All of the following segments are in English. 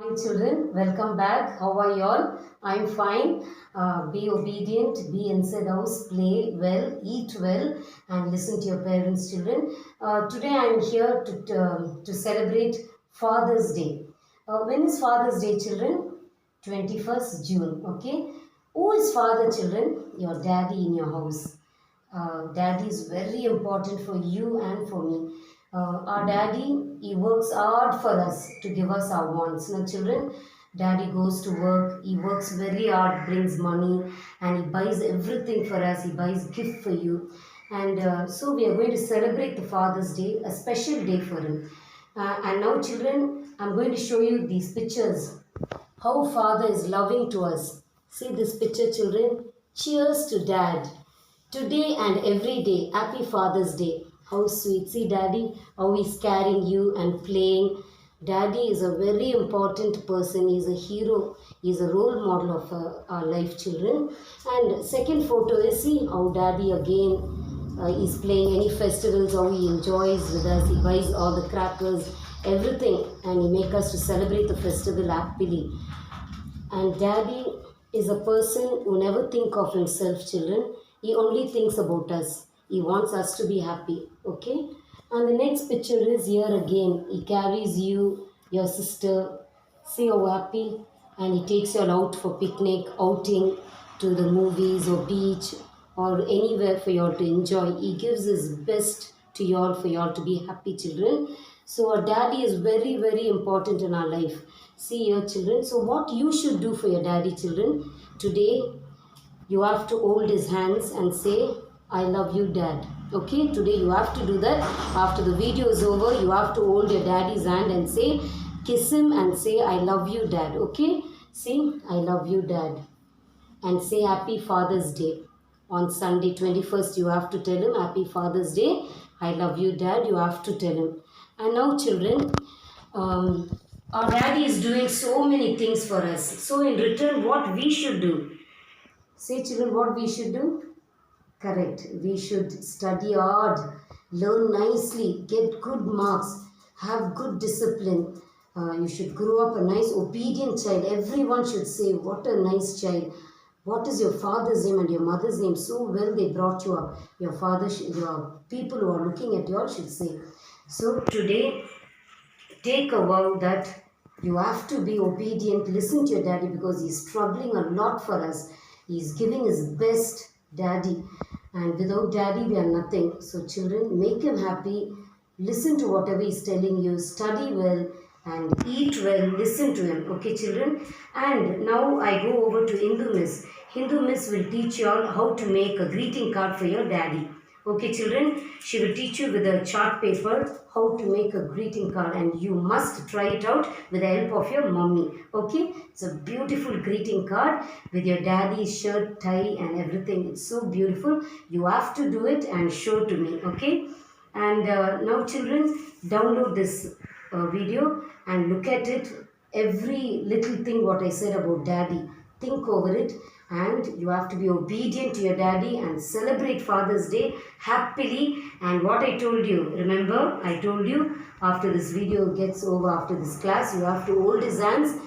Hi children, welcome back. How are you all? I'm fine. Be obedient, be inside house, play well, eat well, and listen to your parents, children. Today I'm here to celebrate Father's Day. When is Father's Day, children? 21st June. Okay. Who is father, children? Your daddy in your house. Daddy is very important for you and for me. Our daddy, he works hard for us to give us our wants. Now, children, daddy goes to work, he works very hard, brings money, and he buys everything for us. He buys gift for you. And so we are going to celebrate the Father's Day, a special day for him. And now, children, I'm going to show you these pictures how Father is loving to us. See this picture, children. Cheers to Dad. Today and every day, happy Father's Day. How sweet. See, Daddy, how he's carrying you and playing. Daddy is a very important person. He's a hero. He's a role model of our life, children. And second photo is see how Daddy again is playing any festivals, how he enjoys with us. He buys all the crackers, everything, and he makes us to celebrate the festival happily. And daddy is a person who never think of himself, children. He only thinks about us. He wants us to be happy. Okay? And the next picture is here again. He carries you, your sister. See how happy. And he takes you all out for picnic, outing to the movies or beach or anywhere for you all to enjoy. He gives his best to you all for you all to be happy, children. So our daddy is very, very important in our life. See your children. So what you should do for your daddy, children, today you have to hold his hands and say, I love you, dad. Okay, today you have to do that. After the video is over, you have to hold your daddy's hand and say, kiss him and say, I love you, dad. Okay, see, I love you, dad. And say happy Father's Day. On Sunday 21st, you have to tell him happy Father's Day. I love you, dad. You have to tell him. And now, children, our daddy is doing so many things for us. So, in return, what we should do? Say, children, what we should do? Correct. We should study hard, learn nicely, get good marks, have good discipline. You should grow up a nice, obedient child. Everyone should say, what a nice child. What is your father's name and your mother's name? So well they brought you up. Your father, your people who are looking at you all should say. So today, take a vow that you have to be obedient. Listen to your daddy because he's struggling a lot for us. He's giving his best, daddy. And without daddy, we are nothing. So, children, make him happy. Listen to whatever he's telling you. Study well and eat well. Listen to him. Okay, children? And now I go over to Hindu Miss. Hindu Miss will teach you all how to make a greeting card for your daddy. Okay, children, she will teach you with a chart paper how to make a greeting card and you must try it out with the help of your mommy. Okay, it's a beautiful greeting card with your daddy's shirt, tie and everything. It's so beautiful. You have to do it and show to me. Okay, and now children, download this video and look at it. Every little thing what I said about daddy, think over it and you have to be obedient to your daddy and celebrate Father's Day happily. And what I told you, remember I told you after this video gets over, after this class, you have to hold his hands,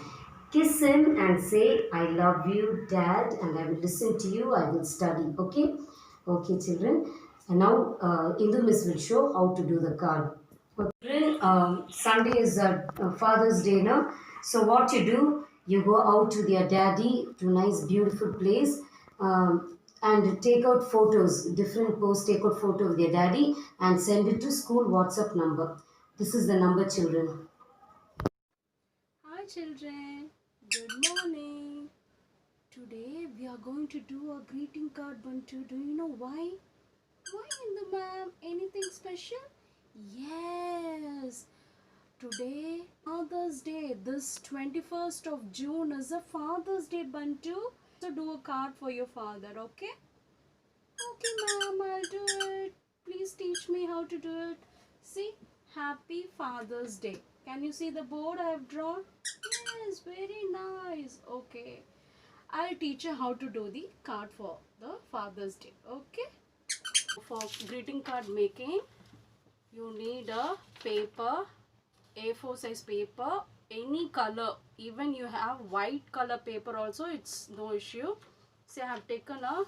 kiss him and say, I love you, dad, and I will listen to you, I will study. Okay? Okay, children. And now Indu Miss will show how to do the card. Children, Sunday is Father's Day now. So what you do, you go out with your daddy to a nice beautiful place and take out photos, different posts, take out photo with your daddy and send it to school WhatsApp number. This is the number, children. Hi children, good morning. Today we are going to do a greeting card Buntu. Do you know why? Why in the ma'am? Anything special? Yes. Today Father's Day. This 21st of June is a Father's Day Buntu. So do a card for your father, okay? Okay ma'am, I'll do it. Please teach me how to do it. See, Happy Father's Day. Can you see the board I have drawn? Yes, very nice. Okay. I'll teach you how to do the card for the Father's Day. Okay. For greeting card making, you need a paper, A4 size paper, any color. Even you have white color paper also, it's no issue. See, I have taken a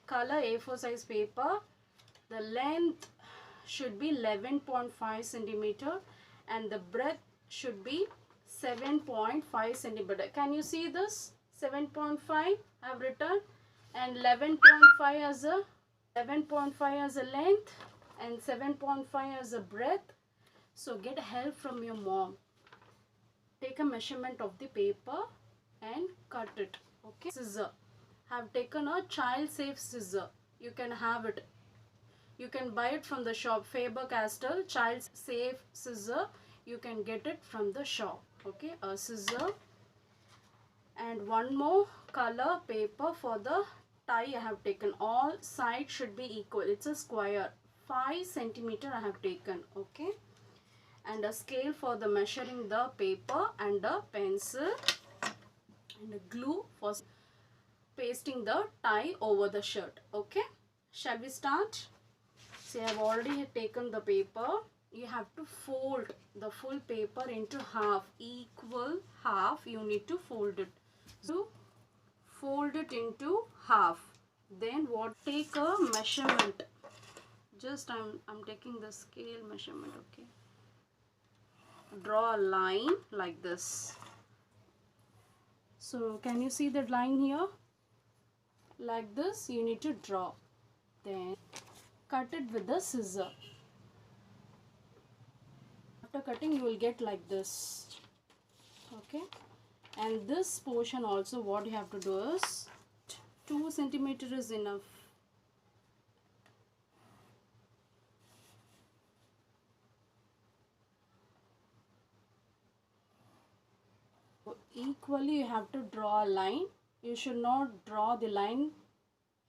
color A4 size paper. The length should be 11.5 centimeter and the breadth should be 7.5 centimeter. Can you see this? 7.5 I have written, and 11.5 as a 11.5 as a length and 7.5 as a breadth. So get help from your mom. Take a measurement of the paper and cut it. Okay, scissor. Have taken a child safe scissor. You can have it. You can buy it from the shop. Faber-Castell child safe scissor. You can get it from the shop. Okay, a scissor. And one more color paper for the tie I have taken. All sides should be equal. It's a square. 5 centimeter I have taken. Okay. And a scale for the measuring the paper, and a pencil and a glue for pasting the tie over the shirt. Okay, shall we start? See, I have already taken the paper. You have to fold the full paper into half, equal half. You need to fold it. So fold it into half. Then what? Take a measurement. Just I'm taking the scale measurement. Okay. Draw a line like this. So can you see that line here? Like this you need to draw. Then cut it with the scissor. After cutting you will get like this. Okay. And this portion also, what you have to do is 2 centimeter is enough. Equally you have to draw a line. You should not draw the line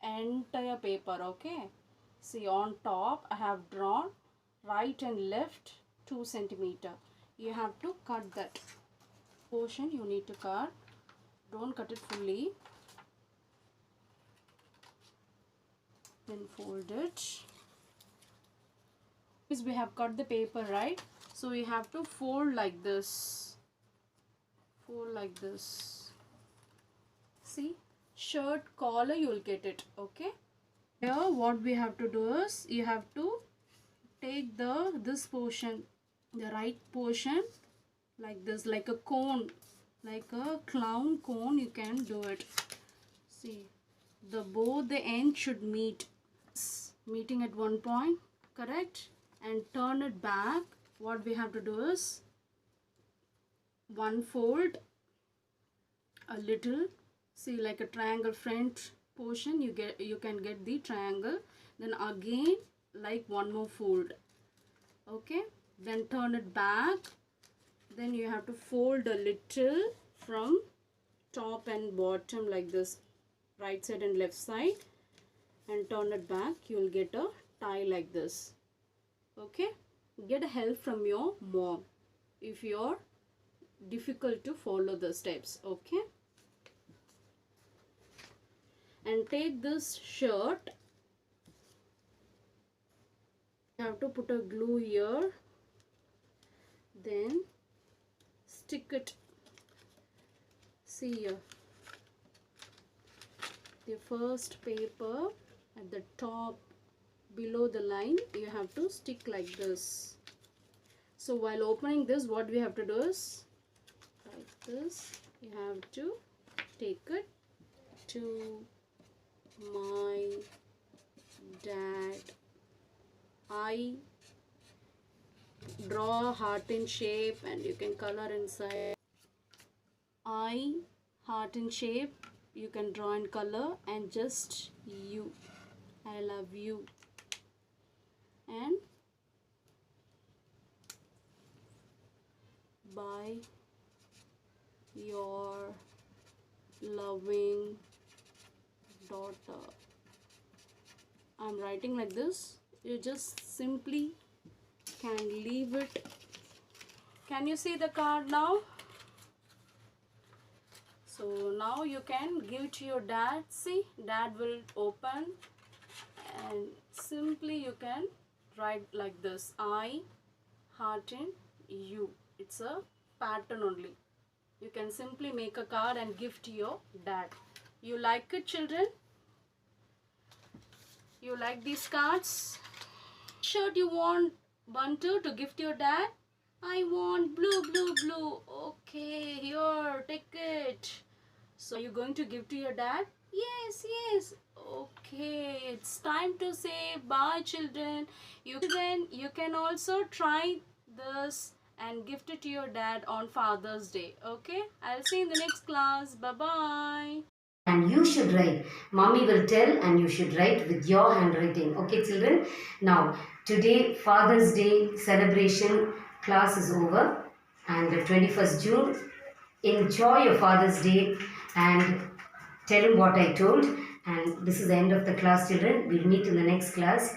entire paper. Okay, see, on top I have drawn right and left 2 centimeter. You have to cut that portion. You need to cut. Don't cut it fully. Then fold it. Because we have cut the paper, right? So we have to fold like this. Fold like this. See, shirt collar you will get it. Okay, here what we have to do is you have to take this portion, the right portion, like this, like a cone, like a clown cone. You can do it. See, both the ends should meeting at one point, correct? And turn it back. What we have to do is one fold a little. See, like a triangle front portion, you can get the triangle. Then again like one more fold. Okay, then turn it back. Then you have to fold a little from top and bottom like this, right side and left side, and turn it back. You will get a tie like this. Okay, get help from your mom if you're difficult to follow the steps. Okay, and take this shirt. You have to put a glue here, then stick it. See here, the first paper at the top below the line, you have to stick like this. So while opening this, what we have to do is like this. You have to take it to my dad. I draw a heart in shape and you can color inside. I heart in shape, you can draw in color, and just you, I love you, and by your loving daughter. I'm writing like this. You just simply can leave it. Can you see the card now? So now you can give to your dad. See, dad will open, and simply you can write like this. I heart in you. It's a pattern only. You can simply make a card and give to your dad. You like it, children? You like these cards? Shirt you want Bantu to gift your dad? I want blue, blue, blue. Okay, here, take it. So are you going to give to your dad? Yes, yes. Okay, it's time to say bye, children. You can also try this and gift it to your dad on Father's Day. Okay, I'll see you in the next class. Bye bye. And you should write. Mommy will tell and you should write with your handwriting. Okay, children? Now, today Father's Day celebration class is over and the 21st June. Enjoy your Father's Day and tell him what I told. And this is the end of the class, children. We'll meet in the next class.